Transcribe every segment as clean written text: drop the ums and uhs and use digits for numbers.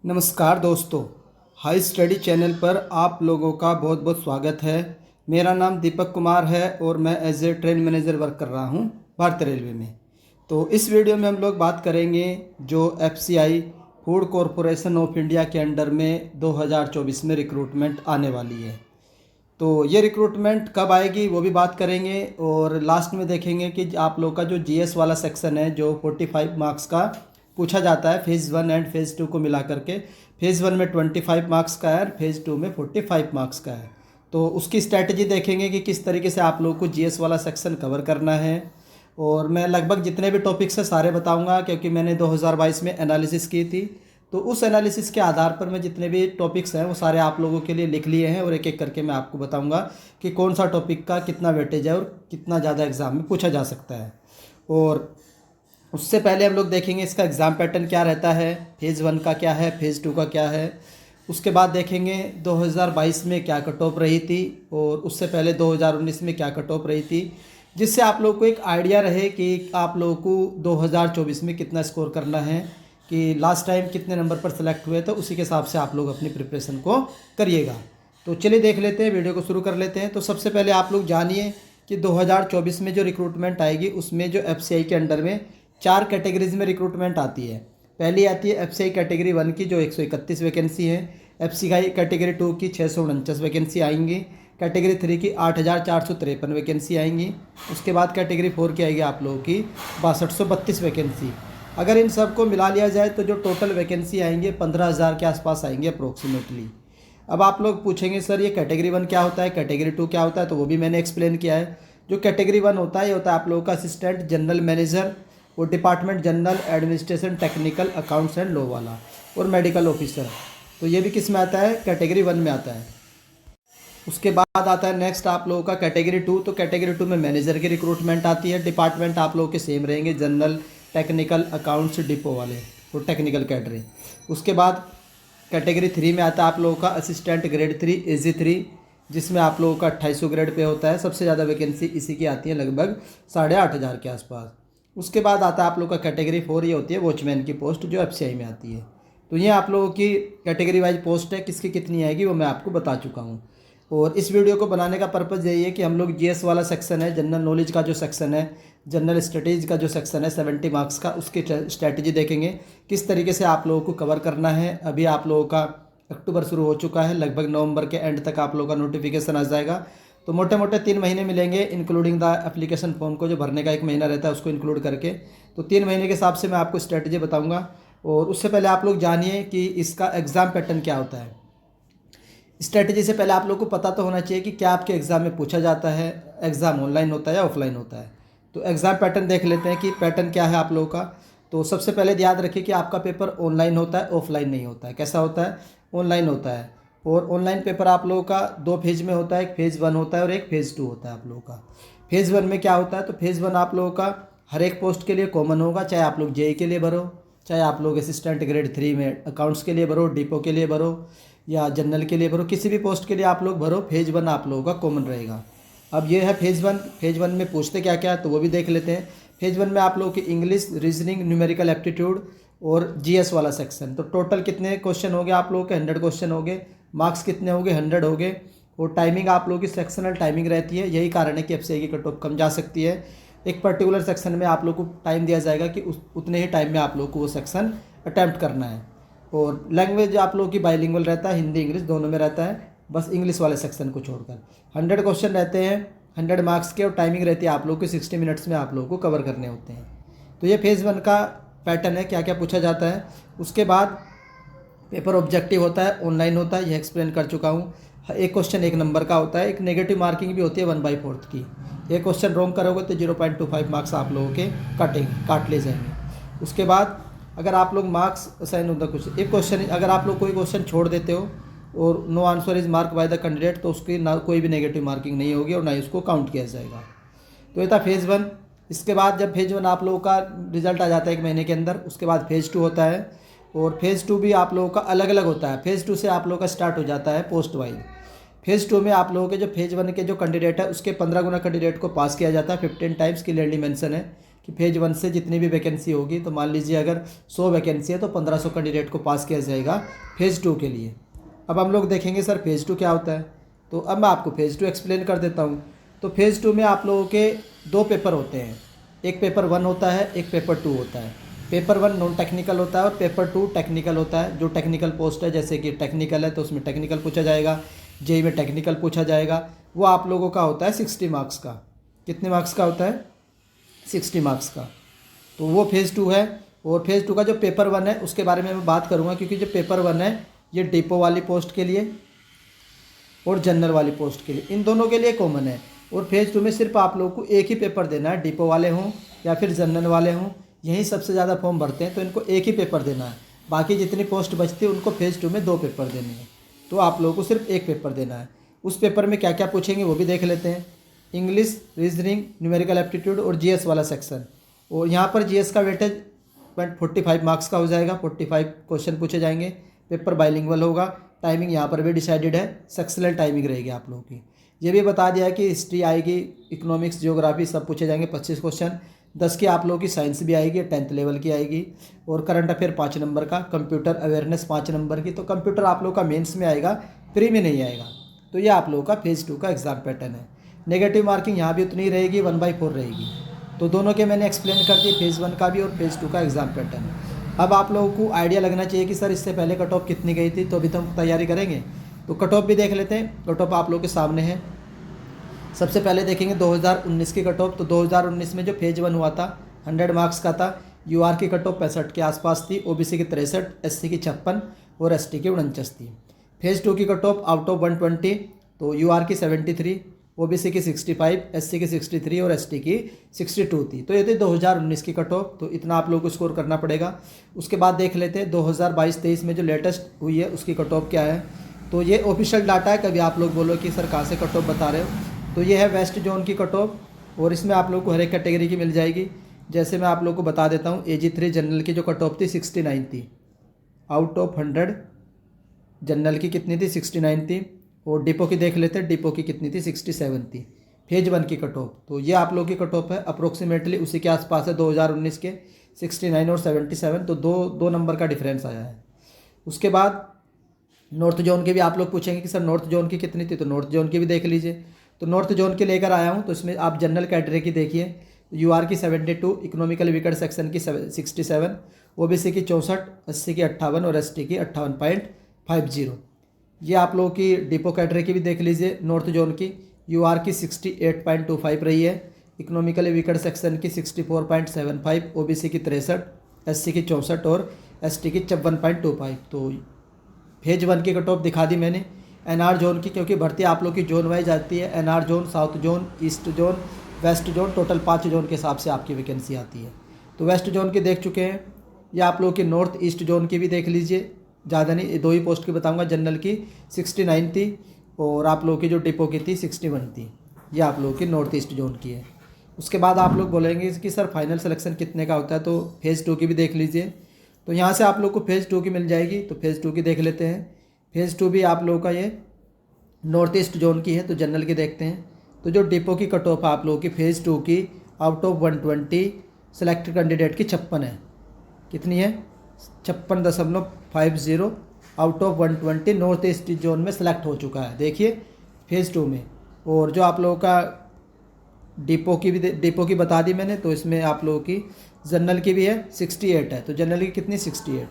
नमस्कार दोस्तों, high study channel पर आप लोगों का बहुत बहुत स्वागत है। मेरा नाम दीपक कुमार है और मैं as a train manager work कर रहा हूं भारतीय रेलवे में। तो इस वीडियो में हम लोग बात करेंगे जो FCI food corporation of India के अंडर में 2024 में रिक्रूटमेंट आने वाली है। तो ये रिक्रूटमेंट कब आएगी वो भी बात करेंगे और लास्ट में देखेंगे कि आप लोग का जो जीएस वाला सेक्शन है जो 45 मार्क्स का पूछा जाता है फ़ेज़ 1 एंड फ़ेज़ 2 को मिला करके। फ़ेज़ 1 में 25 मार्क्स का है और फ़ेज़ 2 में 45 मार्क्स का है। तो उसकी स्ट्रैटेजी देखेंगे कि किस तरीके से आप लोगों को जीएस वाला सेक्शन कवर करना है। और मैं लगभग जितने भी टॉपिक्स हैं सारे बताऊंगा, क्योंकि मैंने 2022 में एनालिसिस की थी। तो उस एनालिसिस के आधार पर मैं जितने भी टॉपिक्स हैं वो सारे आप लोगों के लिए लिख लिए हैं और एक एक करके मैं आपको बताऊंगा कि कौन सा टॉपिक का कितना वेटेज है और कितना ज़्यादा एग्ज़ाम में पूछा जा सकता है। और उससे पहले हम लोग देखेंगे इसका एग्ज़ाम पैटर्न क्या रहता है, फ़ेज़ 1 का क्या है, फ़ेज़ 2 का क्या है। उसके बाद देखेंगे 2022 में क्या कट ऑफ रही थी और उससे पहले 2019 में क्या कट ऑफ रही थी, जिससे आप लोगों को एक आइडिया रहे कि आप लोगों को 2024 में कितना स्कोर करना है, कि लास्ट टाइम कितने नंबर पर सेलेक्ट हुए, तो उसी के हिसाब से आप लोग अपनी प्रिपरेशन को करिएगा। तो चलिए देख लेते हैं, वीडियो को शुरू कर लेते हैं। तो सबसे पहले आप लोग जानिए कि 2024 में जो रिक्रूटमेंट आएगी उसमें जो एफसीआई के अंडर में 4 कैटेगरीज में रिक्रूटमेंट आती है। पहली आती है एफसीआई कैटेगरी 1 की जो 131 वैकेंसी है। एफसीआई कैटेगरी 2 की 649 वैकेंसी आएंगी। कैटेगरी 3 की 8453 वैकेंसी आएंगी। उसके बाद कैटेगरी 4 की आएगी आप लोगों की 6232 वैकेंसी। अगर इन सब को मिला लिया जाए तो जो टोटल वैकेंसी आएंगे 15,000 के आसपास आएंगे अप्रोक्सीमेटली। अब आप लोग पूछेंगे सर ये कैटेगरी 1 क्या होता है, कैटेगरी 2 क्या होता है, तो वो भी मैंने एक्सप्लेन किया है। जो कैटेगरी 1 होता है ये होता है आप लोगों का असिस्टेंट जनरल मैनेजर और department general administration technical accounts and law वाला और मेडिकल ऑफिसर। तो ये भी किस में आता है, कैटेगरी 1 में आता है। उसके बाद आता है नेक्स्ट आप लोगों का कैटेगरी 2। तो कैटेगरी 2 में मैनेजर की रिक्रूटमेंट आती है। डिपार्टमेंट आप लोगों के सेम रहेंगे, जनरल टेक्निकल अकाउंट्स डिपो वाले और टेक्निकल कैडरे। उसके बाद कैटेगरी 3 में आता है आप लोगों का असिस्टेंट ग्रेड 3 एजी 3, जिसमें आप लोगों का 2800 ग्रेड पे होता है। सबसे ज़्यादा वैकेंसी इसी की आती है, लगभग 8,500 के आसपास। उसके बाद आता है आप लोग का कैटेगरी 4, ये होती है वॉचमैन की पोस्ट जो एफसीआई में आती है। तो ये आप लोगों की कैटेगरी वाइज पोस्ट है, किसकी कितनी आएगी वो मैं आपको बता चुका हूँ। और इस वीडियो को बनाने का पर्पज़ यही है कि हम लोग जीएस वाला सेक्शन है, जनरल नॉलेज का जो सेक्शन है, जनरल स्टडीज़ का जो सेक्शन है 70 मार्क्स का, उसकी स्ट्रैटेजी देखेंगे किस तरीके से आप लोगों को कवर करना है। अभी आप लोगों का अक्टूबर शुरू हो चुका है, लगभग नवंबर के एंड तक आप लोगों का नोटिफिकेशन आ जाएगा। तो मोटे मोटे 3 महीने मिलेंगे, इंक्लूडिंग द एप्लीकेशन फॉर्म को जो भरने का 1 महीना रहता है उसको इंक्लूड करके। तो 3 महीने के हिसाब से मैं आपको स्ट्रैटेजी बताऊंगा। और उससे पहले आप लोग जानिए कि इसका एग्ज़ाम पैटर्न क्या होता है। स्ट्रैटेजी से पहले आप लोग को पता तो होना चाहिए कि क्या आपके एग्ज़ाम में पूछा जाता है, एग्ज़ाम ऑनलाइन होता है या ऑफलाइन होता है। तो एग्ज़ाम पैटर्न देख लेते हैं कि पैटर्न क्या है आप लोगों का। तो सबसे पहले याद रखिए कि आपका पेपर ऑनलाइन होता है, ऑफलाइन नहीं होता है। कैसा होता है, ऑनलाइन होता है। और ऑनलाइन पेपर आप लोगों का 2 फेज़ में होता है, एक फ़ेज़ 1 होता है और एक फ़ेज़ 2 होता है आप लोगों का। फ़ेज़ 1 में क्या होता है, तो फ़ेज़ 1 आप लोगों का हर एक पोस्ट के लिए कॉमन होगा, चाहे आप लोग जेई के लिए भरो, चाहे आप लोग असिस्टेंट ग्रेड 3 में अकाउंट्स के लिए भरो, डिपो के लिए भरो या जनरल के लिए भरो, किसी भी पोस्ट के लिए आप लोग भरो, फ़ेज़ 1 आप लोगों का कॉमन रहेगा। अब ये है फ़ेज़ 1। फ़ेज़ 1 में पूछते क्या क्या है तो वो भी देख लेते हैं। फ़ेज़ 1 में आप लोगों की इंग्लिश, रीजनिंग, न्यूमेरिकल एप्टीट्यूड और जीएस वाला सेक्शन। तो टोटल कितने क्वेश्चन हो गए आप लोगों के, 100 क्वेश्चन हो गए। मार्क्स कितने हो गए, 100 हो गए। और टाइमिंग आप लोगों की सेक्शनल टाइमिंग रहती है, यही कारण है कि एफसीआई की कट ऑफ कम जा सकती है। एक पर्टिकुलर सेक्शन में आप लोग को टाइम दिया जाएगा कि उतने ही टाइम में आप लोग को वो सेक्शन अटैम्प्ट करना है। और लैंग्वेज आप लोगों की बाइलिंगुअल रहता है, हिंदी इंग्लिश दोनों में रहता है, बस इंग्लिश वाले सेक्शन को छोड़कर। 100 क्वेश्चन रहते हैं, 100 मार्क्स के, और टाइमिंग रहती है आप लोगों की 60 मिनट्स में आप लोगों को कवर करने होते हैं। तो ये फ़ेज़ 1 का पैटर्न है, क्या क्या पूछा जाता है। उसके बाद पेपर ऑब्जेक्टिव होता है, ऑनलाइन होता है, यह एक्सप्लेन कर चुका हूँ। एक क्वेश्चन 1 नंबर का होता है, एक नेगेटिव मार्किंग भी होती है 1/4 की। एक क्वेश्चन रॉन्ग करोगे तो 0.25 मार्क्स आप लोगों के काट ले जाएंगे। उसके बाद अगर आप लोग मार्क्स असाइन होता कुछ एक क्वेश्चन, अगर आप लोग कोई क्वेश्चन छोड़ देते हो और no answer is mark by the candidate, तो उसकी ना कोई भी नेगेटिव मार्किंग नहीं होगी और ना ही उसको काउंट किया जाएगा। तो ये था फ़ेज़ 1। इसके बाद जब फ़ेज़ 1 आप लोगों का रिजल्ट आ जाता है 1 महीने के अंदर, उसके बाद फ़ेज़ 2 होता है। और फ़ेज़ 2 भी आप लोगों का अलग अलग होता है। फ़ेज़ 2 से आप लोगों का स्टार्ट हो जाता है पोस्ट वाइज। फ़ेज़ 2 में आप लोगों के जो फ़ेज़ 1 के जो कैंडिडेट है उसके 15 गुना कैंडिडेट को पास किया जाता है, 15 टाइम्स क्लियरली मेंशन है। कि फेज 1 से जितनी भी वैकेंसी होगी, तो मान लीजिए अगर 100 वैकेंसी है तो 1500 कैंडिडेट को पास किया जाएगा फेज़ 2 के लिए। अब हम लोग देखेंगे सर फेज़ 2 क्या होता है। तो अब मैं आपको फेज़ 2 एक्सप्लेन कर देता हूँ। तो फेज़ 2 में आप लोगों के 2 पेपर होते हैं, एक पेपर 1 होता है, एक पेपर 2 होता है। पेपर 1 नॉन टेक्निकल होता है और पेपर 2 टेक्निकल होता है। जो टेक्निकल पोस्ट है, जैसे कि टेक्निकल है तो उसमें टेक्निकल पूछा जाएगा, जेई में टेक्निकल पूछा जाएगा, वो आप लोगों का होता है 60 मार्क्स का। कितने मार्क्स का होता है? 60 मार्क्स का। तो वो फेज़ 2 है। और फेज़ 2 का जो पेपर 1 है उसके बारे में मैं बात करूँगा, क्योंकि जो पेपर 1 है ये डिपो वाली पोस्ट के लिए और जनरल वाली पोस्ट के लिए, इन दोनों के लिए कॉमन है। और फेज़ 2 में सिर्फ आप लोगों को एक ही पेपर देना है, डिपो वाले हों या फिर जनरल वाले हों, यही सबसे ज़्यादा फॉर्म भरते हैं, तो इनको एक ही पेपर देना है। बाकी जितनी पोस्ट बचती है उनको फेज़ 2 में 2 पेपर देने हैं, तो आप लोगों को सिर्फ एक पेपर देना है। उस पेपर में क्या क्या पूछेंगे वो भी देख लेते हैं। इंग्लिश, रीजनिंग, न्यूमेरिकल एप्टीट्यूड और जीएस वाला सेक्शन। और यहाँ पर जीएस का वेटेज 45 मार्क्स का हो जाएगा, 45 क्वेश्चन पूछे जाएंगे। पेपर बाइलिंगुअल होगा। टाइमिंग यहाँ पर भी डिसाइडेड है, सेक्शनल टाइमिंग रहेगी आप लोगों की। ये भी बता दिया कि हिस्ट्री आएगी, इकोनॉमिक्स, ज्योग्राफी सब पूछे जाएंगे 25 क्वेश्चन। 10 की आप लोगों की साइंस भी आएगी, 10th लेवल की आएगी। और करंट अफेयर 5 नंबर का, कंप्यूटर अवेयरनेस 5 नंबर की। तो कंप्यूटर आप लोगों का मेंस में आएगा, प्री में नहीं आएगा। तो ये आप लोगों का फेज़ 2 का एग्जाम पैटर्न है। नेगेटिव मार्किंग यहाँ भी उतनी ही रहेगी, 1/4 रहेगी। तो दोनों के मैंने एक्सप्लेन कर दिए, फेज़ 1 का भी और फेज़ 2 का एग्जाम पैटर्न। अब आप लोगों को आइडिया लगना चाहिए कि सर इससे पहले कट ऑफ कितनी गई थी, तो अभी तो हम तैयारी करेंगे। तो कट ऑफ भी देख लेते हैं। कट ऑफ आप लोगों के सामने है। सबसे पहले देखेंगे 2019 की कट ऑफ। तो 2019 में जो फेज 1 हुआ था 100 मार्क्स का था। यूआर की कट ऑफ 65 के आसपास थी, ओबीसी की 63, एससी की 56 और एसटी की 49 थी। फेज 2 की कट ऑफ आउट ऑफ 120, तो यूआर की 73, ओबीसी की 65, एससी की 63 और एसटी की 62 थी। तो ये थी 2019 की कट ऑफ। तो इतना आप लोगों को स्कोर करना पड़ेगा। उसके बाद देख लेते हैं 2022-23 में जो लेटेस्ट हुई है उसकी कट ऑफ क्या है। तो ये ऑफिशियल डाटा है, कभी आप लोग बोलो कि सर कहाँ से कट ऑफ बता रहे हो। तो ये है वेस्ट जोन की कट ऑफ, और इसमें आप लोग को हर एक कैटेगरी की मिल जाएगी। जैसे मैं आप लोग को बता देता हूँ, AG3 जनरल की जो कट ऑफ थी 69 थी, आउट ऑफ 100 जनरल की कितनी थी? 69 थी। और डिपो की देख लेते हैं, डिपो की कितनी थी? 67 थी। फेज 1 की कट ऑफ, तो ये आप लोग की कट ऑफ है अप्रोक्सीमेटली उसी के आसपास है 2019 के 69 और 77। तो दो नंबर का डिफरेंस आया है। उसके बाद नॉर्थ जोन के भी आप लोग पूछेंगे कि सर नॉर्थ जोन की कितनी थी, तो नॉर्थ जोन की भी देख लीजिए। तो नॉर्थ जोन के लेकर आया हूँ। तो इसमें आप जनरल कैटेगरी की देखिए, यूआर की 72, इकोनॉमिकल वीकर सेक्शन की 67, ओबीसी की 64, एससी की 58 और एसटी की 58.50। ये आप लोगों की डिपो कैटेगरी की भी देख लीजिए। नॉर्थ जोन की यूआर की 68.25 रही है, इकोनॉमिकली वीकर सेक्शन की 64.75, ओबीसी की 63, एससी की 64 और एसटी की 54.25। तो फेज 1 की कट ऑफ दिखा दी मैंने। एनआर जोन की, क्योंकि भर्ती आप लोग की जोन वाइज आती है, NR zone, south zone, east zone, west zone, total 5 zone के हिसाब से आपकी वैकेंसी आती है। तो वेस्ट जोन की देख चुके हैं। ये आप लोग की नॉर्थ ईस्ट जोन की भी देख लीजिए, ज़्यादा नहीं, 2 ही पोस्ट की बताऊंगा। जनरल की 69 थी और आप लोगों की जो डिपो की थी 61 थी। ये आप लोगों की नॉर्थ ईस्ट जोन की है। उसके बाद आप लोग बोलेंगे कि सर फाइनल सिलेक्शन कितने का होता है, तो फेज़ 2 की भी देख लीजिए। तो यहाँ से आप लोग को फेज़ 2 की मिल जाएगी। तो फेज़ 2 की देख लेते हैं। फेज़ 2 भी आप लोगों का ये नॉर्थ ईस्ट जोन की है। तो जनरल की देखते हैं। तो जो डिपो की कट ऑफ आप लोगों की फेज़ 2 की आउट ऑफ 120 सेलेक्टेड कैंडिडेट की 56 है। कितनी है? 56.50 out of 120 north east zone में सेलेक्ट हो चुका है, देखिए फेज़ 2 में। और जो आप लोगों का डिपो की बता दी मैंने। तो इसमें आप लोगों की जनरल की भी है 68 है। तो जनरल की कितनी? 68।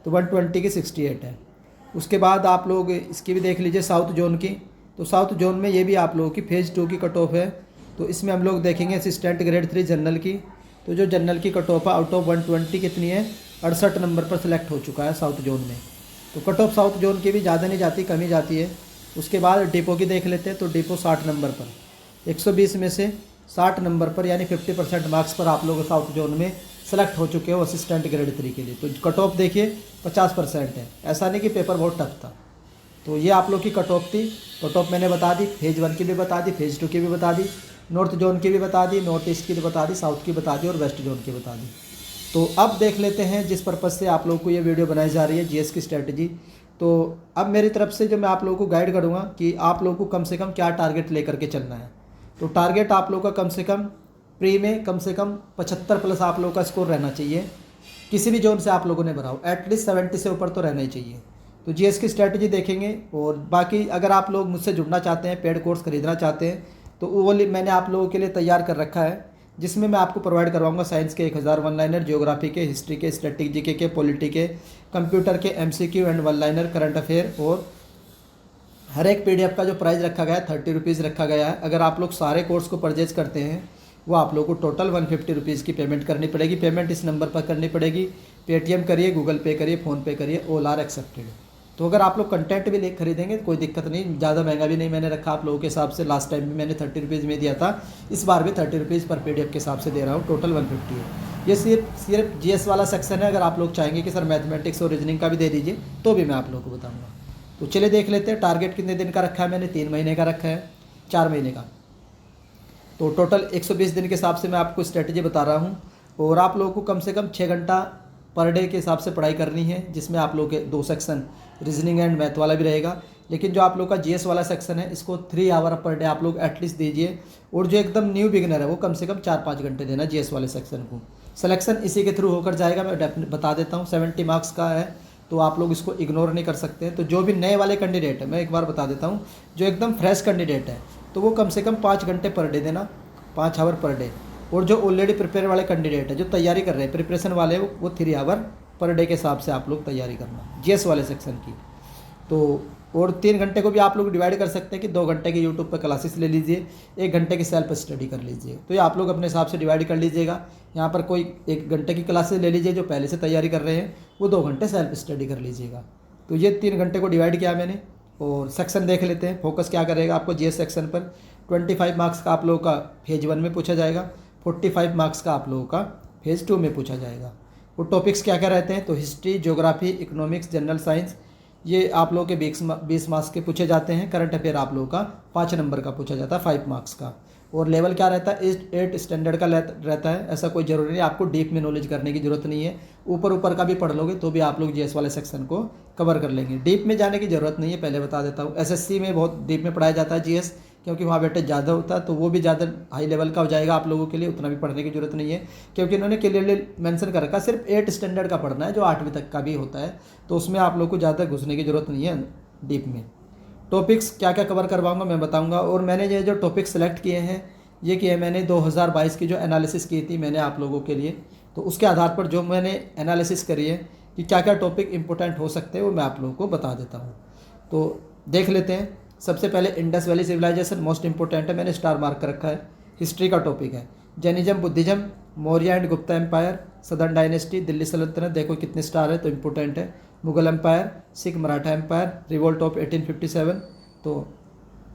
तो 120 की 68 है। उसके बाद आप लोग इसकी भी देख लीजिए साउथ जोन की। तो साउथ जोन में ये भी आप लोगों की फेज़ 2 की कट ऑफ है। तो इसमें हम लोग देखेंगे असिस्टेंट ग्रेड 3 जनरल की। तो जो जनरल की कट ऑफ है आउट ऑफ 120 कितनी है? 68 नंबर पर सेलेक्ट हो चुका है साउथ जोन में। तो कट ऑफ साउथ जोन की भी ज़्यादा नहीं जाती, कम ही जाती है। उसके बाद डिपो की देख लेते हैं। तो डिपो 60 नंबर पर, 120 में से 60 नंबर पर यानी 50% मार्क्स पर आप लोग साउथ जोन में सेलेक्ट हो चुके हो असिस्टेंट ग्रेड 3 के लिए। तो कट ऑफ देखिए 50% है, ऐसा नहीं कि पेपर बहुत टफ था। तो ये आप लोग की कट ऑफ थी। कट ऑफ मैंने बता दी, फेज़ 1 की भी बता दी, फेज़ 2 की भी बता दी, नॉर्थ जोन की भी बता दी, नॉर्थ ईस्ट की भी बता दी, साउथ की बता दी और वेस्ट जोन की बता दी। तो अब देख लेते हैं जिस पर्पज़ से आप लोग को ये वीडियो बनाई जा रही है, जीएस की स्ट्रेटजी। तो अब मेरी तरफ से जो मैं आप लोगों को गाइड करूँगा कि आप लोगों को कम से कम क्या टारगेट लेकर के चलना है। तो टारगेट आप लोगों का कम से कम प्री में कम से कम 75 प्लस आप लोगों का स्कोर रहना चाहिए, किसी भी जोन से आप लोगों ने भरा हो, एटलीस्ट 70 से ऊपर तो रहना ही चाहिए। तो जीएस की स्ट्रैटेजी देखेंगे। और बाकी अगर आप लोग मुझसे जुड़ना चाहते हैं, पेड कोर्स खरीदना चाहते हैं, तो वो मैंने आप लोगों के लिए तैयार कर रखा है, जिसमें मैं आपको प्रोवाइड करवाऊंगा साइंस के 1000 वन लाइनर, ज्योग्राफी के, हिस्ट्री के, स्टैटिक के, पॉलिटी के, कंप्यूटर के MCQ and one liner, current affair. और हर एक पीडीएफ का जो प्राइस रखा गया है 30 रुपीज़ रखा गया है। अगर आप लोग सारे कोर्स को परचेज करते हैं वो आप लोगों को टोटल 150 रुपीज़ की पेमेंट करनी पड़ेगी। पेमेंट इस नंबर पर करनी पड़ेगी, पेटीएम करिए, गूगल पे करिए, फ़ोनपे करिए, ऑल आर एक्सेप्टेड। तो अगर आप लोग कंटेंट भी खरीदेंगे कोई दिक्कत नहीं, ज़्यादा महंगा भी नहीं मैंने रखा आप लोगों के हिसाब से। लास्ट टाइम भी मैंने 30 रुपीज़ में दिया था, इस बार भी 30 रुपीज़ पर पीडीएफ के हिसाब से दे रहा हूँ, टोटल 150 है। ये सिर्फ जीएस वाला सेक्शन है। अगर आप लोग चाहेंगे कि सर मैथमेटिक्स और रीजनिंग का भी दे दीजिए तो भी मैं आप लोगों को बताऊँगा। तो चलिए देख लेते हैं। टारगेट कितने दिन का रखा है मैंने? 3 महीने का रखा है, 4 महीने का। तो टोटल 120 दिन के हिसाब से मैं आपको स्ट्रेटजी बता रहा हूँ। और आप लोगों को कम से कम 6 घंटा पर डे के हिसाब से पढ़ाई करनी है, जिसमें आप लोग के 2 सेक्शन रीजनिंग एंड मैथ वाला भी रहेगा। लेकिन जो आप लोग का जीएस वाला सेक्शन है इसको 3 आवर पर डे आप लोग एटलीस्ट दीजिए। और जो एकदम न्यू बिगिनर है वो कम से कम 4-5 घंटे देना जीएस वाले सेक्शन को। सिलेक्शन इसी के थ्रू होकर जाएगा, मैं बता देता हूँ। 70 मार्क्स का है तो आप लोग इसको इग्नोर नहीं कर सकते हैं। तो जो भी नए वाले कैंडिडेट है, मैं एक बार बता देता हूँ, जो एकदम फ्रेश कैंडिडेट है तो वो कम से कम 5 घंटे पर डे देना, 5 आवर पर डे। और जो ऑलरेडी प्रिपेयर वाले कैंडिडेट है, जो तैयारी कर रहे हैं, प्रिपरेशन वाले, वो 3 आवर पर डे के हिसाब से आप लोग तैयारी करना जीएस वाले सेक्शन की। तो और 3 घंटे को भी आप लोग डिवाइड कर सकते हैं कि 2 घंटे की यूट्यूब पर क्लासेस ले लीजिए, 1 घंटे की सेल्फ स्टडी कर लीजिए। तो ये आप लोग अपने हिसाब से डिवाइड कर लीजिएगा। यहाँ पर कोई 1 घंटे की क्लासेस ले लीजिए, जो पहले से तैयारी कर रहे हैं वो 2 घंटे सेल्फ स्टडी कर लीजिएगा। तो ये 3 घंटे को डिवाइड किया मैंने। और सेक्शन देख लेते हैं। फोकस क्या करेगा आपको जीएस सेक्शन पर? 25 मार्क्स का आप लोगों का फेज 1 में पूछा जाएगा, 45 मार्क्स का आप लोगों का फेज 2 में पूछा जाएगा। वो टॉपिक्स क्या क्या रहते हैं? तो history, geography, economics, general science, ये आप लोगों के 20 मार्क्स के पूछे जाते हैं। करंट अफेयर आप लोगों का 5 नंबर का पूछा जाता है, 5 मार्क्स का। और लेवल क्या रहता है? 8 स्टैंडर्ड का रहता है। ऐसा कोई ज़रूरी नहीं, आपको डीप में नॉलेज करने की ज़रूरत नहीं है। ऊपर का भी पढ़ लोगे तो भी आप लोग जीएस वाले सेक्शन को कवर कर लेंगे। डीप में जाने की ज़रूरत नहीं है, पहले बता देता हूँ। एसएससी में बहुत डीप में पढ़ाया जाता है जीएस, क्योंकि वहाँ वेटेज ज़्यादा होता है, तो वो भी ज़्यादा हाई लेवल का हो जाएगा आप लोगों के लिए। उतना भी पढ़ने की ज़रूरत नहीं है, क्योंकि इन्होंने क्लियरली मेंशन कर रखा सिर्फ 8 स्टैंडर्ड का पढ़ना है, जो 8वीं तक का भी होता है। तो उसमें आप लोग को ज़्यादा घुसने की ज़रूरत नहीं है डीप में। टॉपिक्स क्या क्या कवर करवाऊंगा मैं बताऊंगा। और मैंने ये जो टॉपिक सेलेक्ट किए हैं, ये किए मैंने 2022 की जो एनालिसिस की थी मैंने आप लोगों के लिए, तो उसके आधार पर जो मैंने एनालिसिस करी है कि क्या क्या टॉपिक इंपॉर्टेंट हो सकते हैं, वो मैं आप लोगों को बता देता हूँ। तो देख लेते हैं। सबसे पहले Indus valley civilisation most important है, मैंने स्टार मार्क कर रखा है। हिस्ट्री का टॉपिक है। Jainism, Buddhism, Maurya and Gupta empire, southern dynasty, Delhi सल्तनत, देखो कितने स्टार है तो इंपॉर्टेंट है। Mughal empire, Sikh Maratha empire, revolt of 1857, तो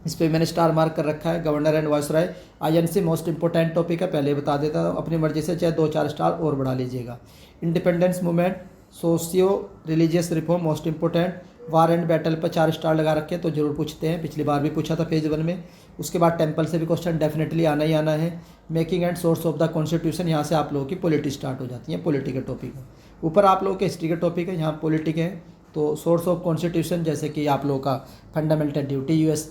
इस पर मैंने स्टार मार्क कर रखा है। Governor and viceroy, INC most important topic है, पहले बता देता हूँ। अपनी मर्जी से चाहे 2-4 स्टार और बढ़ा लीजिएगा। Independence movement, socio religious reform most important. War and battle पर 4 स्टार लगा रखे हैं, तो जरूर पूछते हैं, पिछली बार भी पूछा था फेज 1 में। उसके बाद टेम्पल से भी क्वेश्चन डेफिनेटली आना ही आना है। Making and source of the constitution, यहाँ से आप लोगों की पॉलिटी स्टार्ट हो जाती है, पॉलिटी के टॉपिक है। ऊपर आप लोगों के हिस्ट्री के टॉपिक है, यहाँ पॉलिटी के हैं। तो सोर्स ऑफ कॉन्स्टिट्यूशन, जैसे कि आप लोगों का फंडामेंटल ड्यूटी यूएस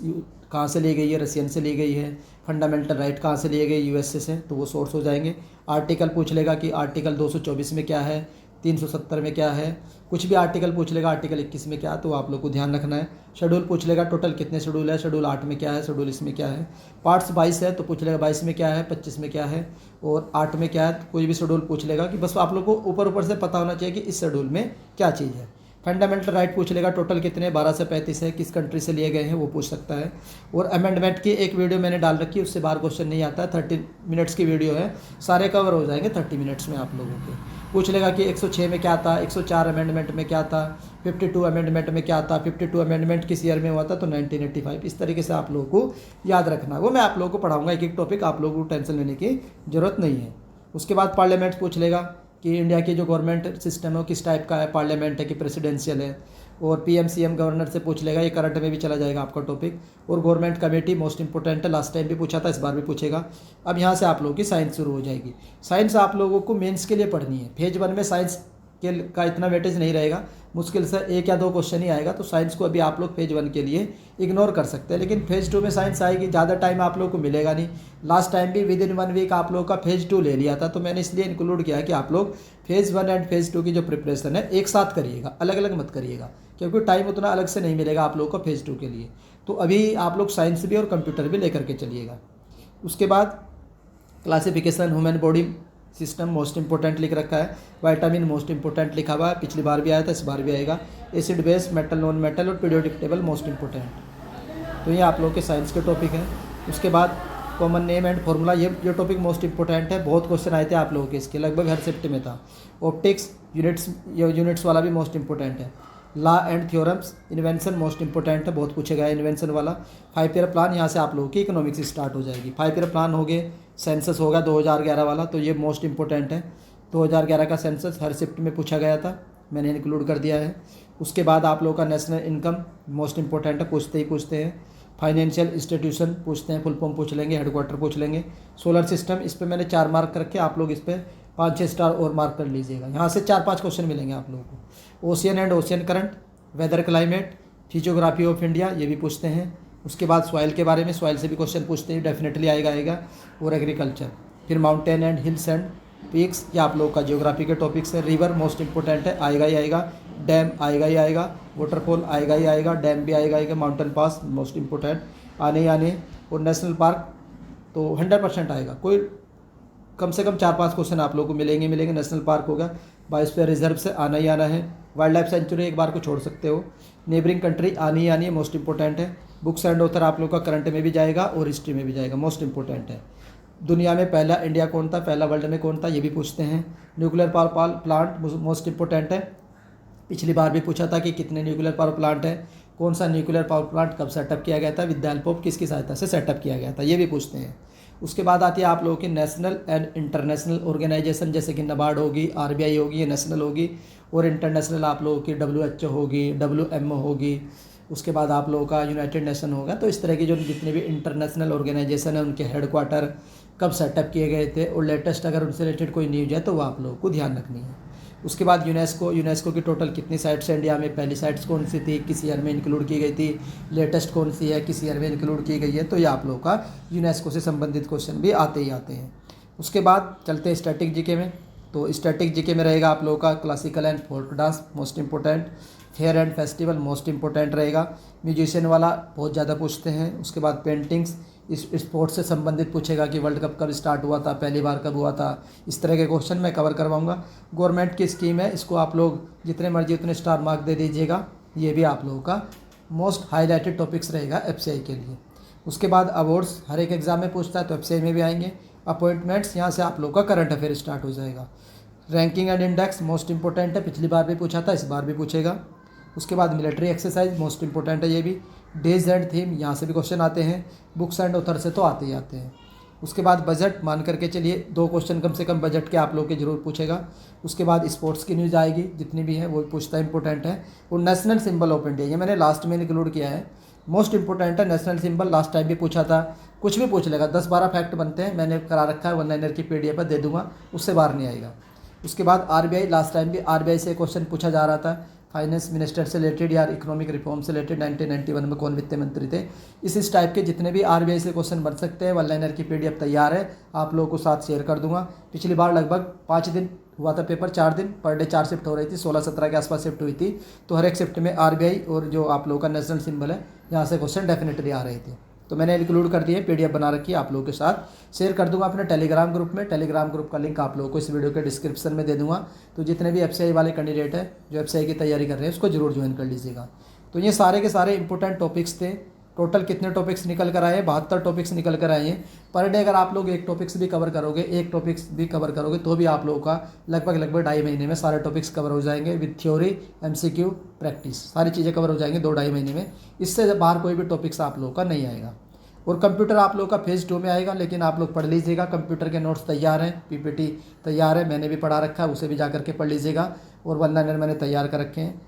कहाँ से ली गई है, रशियन से ली गई है। फंडामेंटल राइट कहाँ से लिए गए, यूएसए से, तो वो सोर्स हो जाएंगे। आर्टिकल पूछ लेगा कि आर्टिकल 224 में क्या है, 370 में क्या है, कुछ भी आर्टिकल पूछ लेगा, आर्टिकल 21 में क्या है, तो आप लोग को ध्यान रखना है। शेड्यूल पूछ लेगा, टोटल कितने शेड्यूल है, शेड्यूल 8 में क्या है, शेड्यूल इसमें क्या है। पार्ट्स 22 है तो पूछ लेगा 22 में क्या है, 25 में क्या है और 8 में क्या है। कोई भी शेड्यूल पूछ लेगा कि बस आप लोग को ऊपर से पता होना चाहिए कि इस शेड्यूल में क्या चीज़ है। फंडामेंटल राइट पूछ लेगा, टोटल कितने, 12 से 35 है, किस कंट्री से लिए गए हैं, वो पूछ सकता है। और अमेंडमेंट की एक वीडियो मैंने डाल रखी है, उससे बाहर क्वेश्चन नहीं आता है। 30 मिनट्स की वीडियो है, सारे कवर हो जाएंगे 30 मिनट्स में आप लोगों के। पूछ लेगा कि 106 में क्या था, 104 अमेंडमेंट में क्या था, 52 अमेंडमेंट में क्या था, 52 अमेंडमेंट किस ईयर में हुआ था, तो 1985। इस तरीके से आप लोगों को याद रखना, वो मैं आप लोगों को पढ़ाऊँगा। एक टॉपिक, आप लोगों को टेंशन लेने की ज़रूरत नहीं है। उसके बाद पार्लियामेंट पूछ लेगा कि इंडिया की जो गवर्नमेंट सिस्टम है वो किस टाइप का है, पार्लियामेंट है कि प्रेसिडेंशियल है। और पीएम सीएम गवर्नर से पूछ लेगा, ये करंट में भी चला जाएगा आपका टॉपिक। और गवर्नमेंट कमेटी मोस्ट इंपॉर्टेंट है, लास्ट टाइम भी पूछा था, इस बार भी पूछेगा। अब यहाँ से आप लोगों की साइंस शुरू हो जाएगी। साइंस आप लोगों को मेंस के लिए पढ़नी है। फेज 1 में साइंस का इतना वेटेज नहीं रहेगा, मुश्किल से 1 या 2 क्वेश्चन ही आएगा। तो साइंस को अभी आप लोग फेज 1 के लिए इग्नोर कर सकते हैं, लेकिन फेज 2 में साइंस आएगी, ज़्यादा टाइम आप लोग को मिलेगा नहीं। लास्ट टाइम भी विद इन 1 वीक आप लोग का फेज 2 ले लिया था, तो मैंने इसलिए इंक्लूड किया कि आप लोग फेज 1 एंड फेज 2 की जो प्रिपरेशन है एक साथ करिएगा, अलग अलग मत करिएगा, क्योंकि टाइम उतना अलग से नहीं मिलेगा आप लोग को फेज 2 के लिए। तो अभी आप लोग साइंस भी और कंप्यूटर भी लेकर के चलिएगा। उसके बाद classification, human body system most important लिख रखा है, विटामिन मोस्ट इंपॉर्टेंट लिखा हुआ है, पिछली बार भी आया था, इस बार भी आएगा। Acid base, metal, non metal और पीरियोडिक टेबल मोस्ट इंपॉर्टेंट। तो ये आप लोग के साइंस के टॉपिक हैं। उसके बाद कॉमन नेम एंड फार्मूला, ये टॉपिक मोस्ट इंपॉर्टेंट है, बहुत क्वेश्चन आए थे आप लोगों के इसके, लगभग हर शिफ्ट में था। ऑप्टिक्स, यूनिट्स वाला भी मोस्ट इंपॉर्टेंट है। Law and theorems, invention most important है, बहुत पूछेगा है इन्वेंशन वाला। 5 ईयर प्लान, यहाँ से आप लोगों की इकोनॉमिक्स स्टार्ट हो जाएगी। 5 ईयर प्लान हो गए, सेंसस होगा 2011 वाला, तो ये मोस्ट इंपॉर्टेंट है। 2011 का सेंसस हर शिफ्ट में पूछा गया था, मैंने इंक्लूड कर दिया है। उसके बाद आप लोगों का नेशनल इनकम मोस्ट इंपॉर्टेंट है, पूछते ही पूछते हैं। फाइनेंशियल इंस्टीट्यूशन पूछते हैं, फुल फॉर्म पूछ लेंगे, हेडक्वार्टर पूछ लेंगे। सोलर सिस्टम, इस पर मैंने 4 मार्क करके, आप लोग इस पर 5-6 स्टार और मार्क कर लीजिएगा। यहाँ से 4-5 क्वेश्चन मिलेंगे आप लोगों को। Ocean and ocean current, weather climate, physiography of India, ये भी पूछते हैं। उसके बाद सॉइल के बारे में, सॉइल से भी क्वेश्चन पूछते हैं, डेफिनेटली आएगा। और एग्रीकल्चर, फिर mountain and hills and peaks, ये आप लोगों का जियोग्राफी के टॉपिक्स है। रिवर मोस्ट इंपॉर्टेंट है, आएगा ही आएगा। डैम आएगा ही आएगा, वाटरफॉल आएगा ही आएगा, डैम भी आएगा। माउंटेन पास मोस्ट इंपॉर्टेंट आने ही आने। और नेशनल पार्क तो 100% आएगा, कोई कम से कम 4-5 क्वेश्चन आप लोगों को मिलेंगे। नेशनल पार्क होगा, बायोस्फीयर रिजर्व से आना ही आना है। वाइल्ड लाइफ सेंचुरी एक बार को छोड़ सकते हो। नेबरिंग कंट्री आनी ही आनी है, मोस्ट इंपॉर्टेंट है। बुक्स एंड ऑथर आप लोग का करंट में भी जाएगा और हिस्ट्री में भी जाएगा, मोस्ट इंपॉर्टेंट है। दुनिया में पहला इंडिया कौन था, पहला वर्ल्ड में कौन था, ये भी पूछते हैं। Nuclear power plant most important है, पिछली बार भी पूछा था कि कितने न्यूक्लियर पावर प्लांट है, कौन सा न्यूक्लियर पावर प्लांट कब सेटअप किया गया था, विद द हेल्प ऑफ किसकी सहायता से सेटअप किया गया था, ये भी पूछते हैं। उसके बाद आती है आप लोगों की नेशनल एंड इंटरनेशनल ऑर्गेनाइजेशन, जैसे कि नाबार्ड होगी, RBI होगी, ये नेशनल होगी। और इंटरनेशनल आप लोगों की WHO होगी, WMO होगी। उसके बाद आप लोगों का यूनाइटेड नेशन होगा। तो इस तरह की जो जितने भी इंटरनेशनल ऑर्गेनाइजेशन है, उनके हेडक्वार्टर कब सेटअप किए गए थे, और लेटेस्ट अगर उनसे रिलेटेड कोई न्यूज है तो वो आप लोगों को ध्यान रखनी है। उसके बाद यूनेस्को की टोटल कितनी साइट्स है इंडिया में, पहली साइट्स कौन सी थी, किस ईयर में इंक्लूड की गई थी, लेटेस्ट कौन सी है, किस ईयर में इंक्लूड की गई है। तो ये आप लोगों का यूनेस्को से संबंधित क्वेश्चन भी आते ही आते हैं। उसके बाद चलते हैं स्टैटिक जीके में। तो स्टैटिक जीके में रहेगा आप लोगों का classical and folk dance most important, fair and festival most important रहेगा। म्यूजिशियन वाला बहुत ज़्यादा पूछते हैं। उसके बाद पेंटिंग्स, इस स्पोर्ट्स से संबंधित पूछेगा कि वर्ल्ड कप कब स्टार्ट हुआ था, पहली बार कब हुआ था, इस तरह के क्वेश्चन मैं कवर करवाऊंगा। गवर्नमेंट की स्कीम है, इसको आप लोग जितने मर्जी उतने स्टार मार्क दे दीजिएगा, ये भी आप लोगों का मोस्ट हाईलाइटेड टॉपिक्स रहेगा FCI के लिए। उसके बाद अवार्ड्स हर एक एग्जाम में पूछता है, तो FCI में भी आएंगे। अपॉइंटमेंट्स, यहाँ से आप लोग का करंट अफेयर स्टार्ट हो जाएगा। Ranking and index most important है, पिछली बार भी पूछा था, इस बार भी पूछेगा। उसके बाद मिलिट्री एक्सरसाइज मोस्ट इंपॉर्टेंट है, ये भी। डेज एंड थीम, यहाँ से भी क्वेश्चन आते हैं। बुक्स एंड ऑथर से तो आते ही आते हैं। उसके बाद बजट, मान करके चलिए 2 क्वेश्चन कम से कम बजट के आप लोग के जरूर पूछेगा। उसके बाद स्पोर्ट्स की न्यूज़ आएगी, जितनी भी है वो पूछता है, इंपॉर्टेंट है। और नेशनल सिंबल ऑफ इंडिया, ये मैंने लास्ट में इंक्लूड किया है, मोस्ट इंपॉर्टेंट है। नेशनल सिंबल लास्ट टाइम भी पूछा था, कुछ भी पूछ लेगा, 10-12 फैक्ट बनते हैं, मैंने करा रखा है, 1 लाइनर की PDF पर दे दूंगा, उससे बाहर नहीं आएगा। उसके बाद RBI, लास्ट टाइम भी RBI से क्वेश्चन पूछा जा रहा था, फाइनेंस मिनिस्टर से रिलेटेड या इकोनॉमिक रिफॉर्म से रिलेटेड, 1991 में कौन वित्त मंत्री थे। इस टाइप के जितने भी RBI से क्वेश्चन बन सकते हैं, 1 लाइनर की PDF तैयार है, आप लोगों को साथ शेयर कर दूंगा। पिछली बार लगभग 5 दिन हुआ था पेपर, 4 दिन पर डे 4 शिफ्ट हो रही थी, 16-17 के आसपास शिफ्ट हुई थी। तो हर एक शिफ्ट में RBI और जो आप लोगों का नेशनल सिंबल है, यहाँ से क्वेश्चन डेफिनेटली आ रहे थे। तो मैंने इंक्लूड कर दिए, PDF बना रखी है, आप लोगों के साथ शेयर कर दूंगा अपने टेलीग्राम ग्रुप में। टेलीग्राम ग्रुप का लिंक आप लोगों को इस वीडियो के डिस्क्रिप्शन में दे दूंगा। तो जितने भी FCI वाले कैंडिडेट हैं जो FCI की तैयारी कर रहे हैं, उसको जरूर ज्वाइन कर लीजिएगा। तो ये सारे के सारे इंपॉर्टेंट टॉपिक्स थे। टोटल कितने टॉपिक्स निकल कर आए हैं, 72 टॉपिक्स निकल कर आए हैं। पर डे अगर आप लोग एक टॉपिक्स भी कवर करोगे, तो भी आप लोगों का लगभग 2.5 महीने में सारे टॉपिक्स कवर हो जाएंगे, विद थ्योरी, MCQ, प्रैक्टिस, सारी चीज़ें कवर हो जाएंगी 2-2.5 महीने में। इससे बाहर कोई भी टॉपिक्स आप लोगों का नहीं आएगा। और कंप्यूटर आप लोगों का फेज़ 2 में आएगा, लेकिन आप लोग पढ़ लीजिएगा। कंप्यूटर के नोट्स तैयार हैं, PPT तैयार है, मैंने भी पढ़ा रखा है, उसे भी जा करके पढ़ लीजिएगा। और 1 लाइनर मैंने तैयार कर रखे हैं।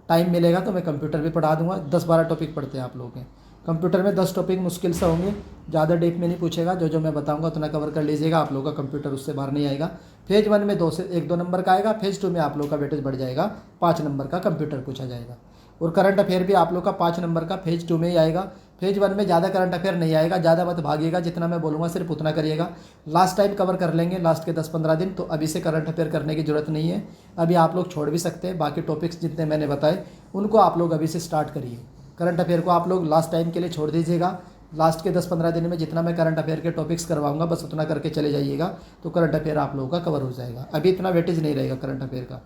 टाइम मिलेगा तो मैं कंप्यूटर भी पढ़ा दूंगा, 10-12 टॉपिक पढ़ते हैं आप लोग के। कंप्यूटर में 10 टॉपिक मुश्किल से होंगे, ज़्यादा डीप में नहीं पूछेगा, जो जो मैं बताऊंगा उतना कवर कर लीजिएगा, आप लोगों का कंप्यूटर उससे बाहर नहीं आएगा। फेज 1 में 1-2 नंबर का आएगा, फेज 2 में आप लोग का वेटेज बढ़ जाएगा, 5 नंबर का कंप्यूटर पूछा जाएगा। और करंट अफेयर भी आप लोग का 5 नंबर का फेज 2 में ही आएगा। फेज 1 में ज़्यादा करंट अफेयर नहीं आएगा, ज़्यादा मत भागिएगा, जितना मैं बोलूँगा सिर्फ उतना करिएगा। लास्ट टाइम कवर कर लेंगे, लास्ट के 10-15 दिन, तो अभी से करंट अफेयर करने की ज़रूरत नहीं है। अभी आप लोग छोड़ भी सकते हैं, बाकी टॉपिक्स जितने मैंने बताए उनको आप लोग अभी से स्टार्ट करिए। करंट अफेयर को आप लोग लास्ट टाइम के लिए छोड़ दीजिएगा। लास्ट के 10-15 दिन में जितना मैं करंट अफेयर के टॉपिक्स करवाऊंगा बस उतना करके चले जाइएगा, तो करंट अफेयर आप लोगों का कवर हो जाएगा। अभी इतना वेटेज नहीं रहेगा करंट अफेयर का।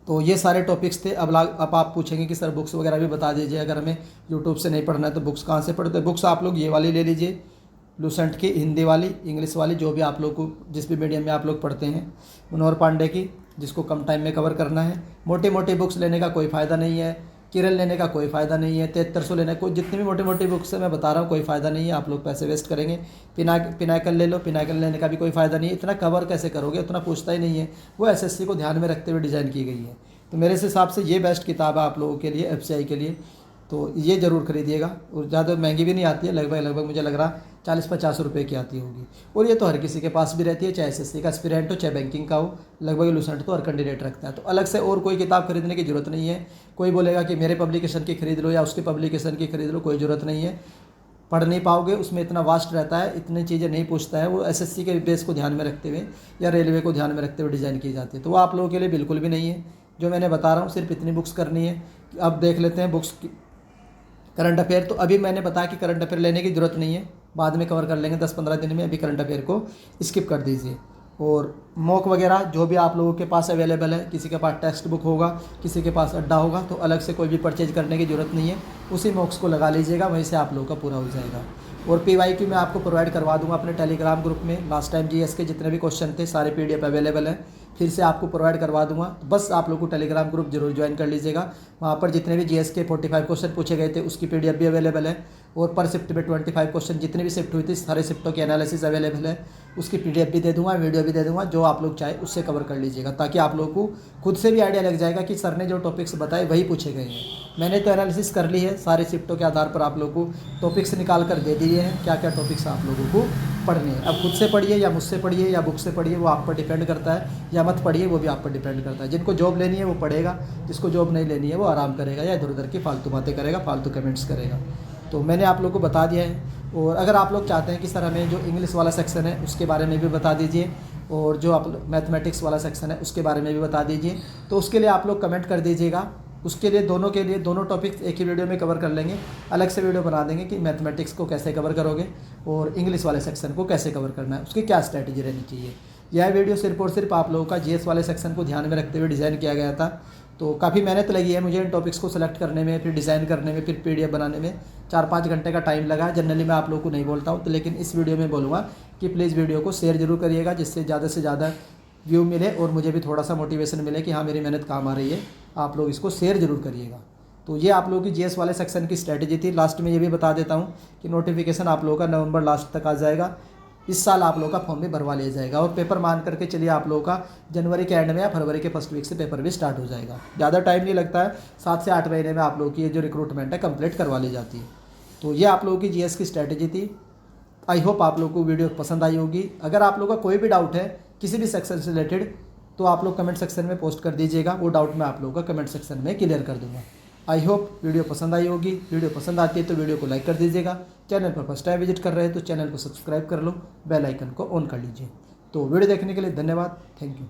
तो ये सारे टॉपिक्स थे। अब आप पूछेंगे कि सर बुक्स वगैरह भी बता दीजिए, अगर हमें यूट्यूब से नहीं पढ़ना है तो बुक्स कहाँ से पढ़ते हैं। बुक्स आप लोग ये वाली ले लीजिए, लूसेंट की हिंदी वाली, इंग्लिश वाली, जो भी आप लोग को जिस भी मीडियम में आप लोग पढ़ते हैं, मनोहर पांडे की, जिसको कम टाइम में कवर करना है। मोटी मोटी बुक्स लेने का कोई फ़ायदा नहीं है, किरण लेने का कोई फ़ायदा नहीं है, 7300 लेने को, जितनी भी मोटी मोटी बुक्स से मैं बता रहा हूँ कोई फ़ायदा नहीं है, आप लोग पैसे वेस्ट करेंगे। पिनाकल ले लो, पिनाकल लेने का भी कोई फ़ायदा नहीं है, इतना कवर कैसे करोगे, उतना पूछता ही नहीं है। वो एसएससी को ध्यान में रखते हुए डिज़ाइन की गई है। तो मेरे हिसाब से ये बेस्ट किताब है आप लोगों के लिए, एफसीआई के लिए, तो ये ज़रूर खरीदिएगा। और ज़्यादा महंगी भी नहीं आती है, लगभग मुझे लग रहा 40-50 रुपये की आती होगी। और ये तो हर किसी के पास भी रहती है, चाहे एसएससी का एस्पिरेंट हो चाहे बैंकिंग का हो, लगभग लूसेंट तो हर कैंडिडेट रखता है। तो अलग से और कोई किताब खरीदने की ज़रूरत नहीं है। कोई बोलेगा कि मेरे पब्लिकेशन की खरीद लो या उसके पब्लिकेशन की खरीद लो, कोई ज़रूरत नहीं है, पढ़ नहीं पाओगे, उसमें इतना वास्ट रहता है, इतनी चीज़ें नहीं पूछता है। वो एसएससी के बेस को ध्यान में रखते हुए या रेलवे को ध्यान में रखते हुए डिज़ाइन की जाती है, तो वो आप लोगों के लिए बिल्कुल भी नहीं है। जो मैंने बता रहा हूँ सिर्फ इतनी बुक्स करनी है। अब देख लेते हैं बुक्स की करंट अफेयर। तो अभी मैंने बताया कि करंट अफेयर लेने की ज़रूरत नहीं है, बाद में कवर कर लेंगे 10-15 दिन में। अभी करंट अफेयर को स्किप कर दीजिए। और मॉक वगैरह जो भी आप लोगों के पास अवेलेबल है, किसी के पास टेक्स्ट बुक होगा, किसी के पास अड्डा होगा, तो अलग से कोई भी परचेज करने की ज़रूरत नहीं है, उसी मॉक्स को लगा लीजिएगा, वहीं से आप लोगों का पूरा हो जाएगा। और PYQ मैं आपको प्रोवाइड करवा दूंगा अपने टेलीग्राम ग्रुप में। लास्ट टाइम GS के जितने भी क्वेश्चन थे सारे PDF अवेलेबल हैं, फिर से आपको प्रोवाइड करवा दूंगा। तो बस आप लोग को टेलीग्राम ग्रुप जरूर ज्वाइन कर लीजिएगा। वहाँ पर जितने भी GS के 45 क्वेश्चन पूछे गए थे उसकी PDF भी अवेलेबल है। और पर शिफ्ट में 25 क्वेश्चन जितनी भी शिफ्ट हुई थी सारे शिफ्टों की एनालिसिस अवेलेबल है, उसकी PDF भी दे दूंगा, वीडियो भी दे दूंगा, जो आप लोग चाहे उससे कवर कर लीजिएगा, ताकि आप लोगों को खुद से भी आइडिया लग जाएगा कि सर ने जो टॉपिक्स बताए वही पूछे गए हैं। मैंने तो एनालिसिस कर ली है, सारे शिफ्टों के आधार पर आप लोगों को टॉपिक्स निकाल कर दे दिए हैं, क्या क्या टॉपिक्स आप लोगों को पढ़ने हैं। अब खुद से पढ़िए या मुझसे पढ़िए या बुक से पढ़िए, वो आप पर डिपेंड करता है, या मत पढ़िए, वो भी आप पर डिपेंड करता है। जिनको जॉब लेनी है वो पढ़ेगा, जिसको जॉब नहीं लेनी है वो आराम करेगा या इधर उधर की फालतू बातें करेगा, फालतू कमेंट्स करेगा। तो मैंने आप लोगों को बता दिया है। और अगर आप लोग चाहते हैं कि सर हमें जो इंग्लिश वाला सेक्शन है उसके बारे में भी बता दीजिए, और जो आप मैथमेटिक्स वाला सेक्शन है उसके बारे में भी बता दीजिए, तो उसके लिए आप लोग कमेंट कर दीजिएगा। उसके लिए दोनों टॉपिक्स एक ही वीडियो में कवर कर लेंगे। अलग से वीडियो बना देंगे कि मैथमेटिक्स को कैसे कवर करोगे और इंग्लिश वाले सेक्शन को कैसे कवर करना है, उसकी क्या स्ट्रैटेजी रहनी चाहिए। यह वीडियो सिर्फ और सिर्फ आप लोगों का GS वाले सेक्शन को ध्यान में रखते हुए डिज़ाइन किया गया था। तो काफ़ी मेहनत लगी है मुझे इन टॉपिक्स को सेलेक्ट करने में, फिर डिज़ाइन करने में, फिर PDF बनाने में 4-5 घंटे का टाइम लगा। जनरली मैं आप लोगों को नहीं बोलता हूँ, तो लेकिन इस वीडियो में बोलूँगा कि प्लीज़ वीडियो को शेयर जरूर करिएगा, जिससे ज़्यादा से ज़्यादा व्यू मिले और मुझे भी थोड़ा सा मोटिवेशन मिले कि हाँ मेरी मेहनत काम आ रही है। आप लोग इसको शेयर जरूर करिएगा। तो ये आप लोगों की GS वाले सेक्शन की स्ट्रैटेजी थी। लास्ट में ये भी बता देता हूँ कि नोटिफिकेशन आप लोगों का नवंबर लास्ट तक आ जाएगा। इस साल आप लोगों का फॉर्म भी भरवा लिया जाएगा, और पेपर मान करके चलिए आप लोगों का जनवरी के एंड में या फरवरी के फर्स्ट वीक से पेपर भी स्टार्ट हो जाएगा। ज़्यादा टाइम नहीं लगता है, 7 से 8 महीने में आप लोगों की ये जो रिक्रूटमेंट है कंप्लीट करवा ली जाती है। तो ये आप लोगों की GS की स्ट्रैटेजी थी। आई होप आप लोगों को वीडियो पसंद आई होगी। अगर आप लोगों का कोई भी डाउट है किसी भी सेक्शन से रिलेटेड, तो आप लोग कमेंट सेक्शन में पोस्ट कर दीजिएगा, वो डाउट मैं आप लोगों का कमेंट सेक्शन में क्लियर कर दूंगा। आई होप वीडियो पसंद आई होगी। वीडियो पसंद आती है तो वीडियो को लाइक कर दीजिएगा। चैनल पर फर्स्ट टाइम विजिट कर रहे हैं तो चैनल को सब्सक्राइब कर लो, बेल आइकन को ऑन कर लीजिए। तो वीडियो देखने के लिए धन्यवाद। Thank you.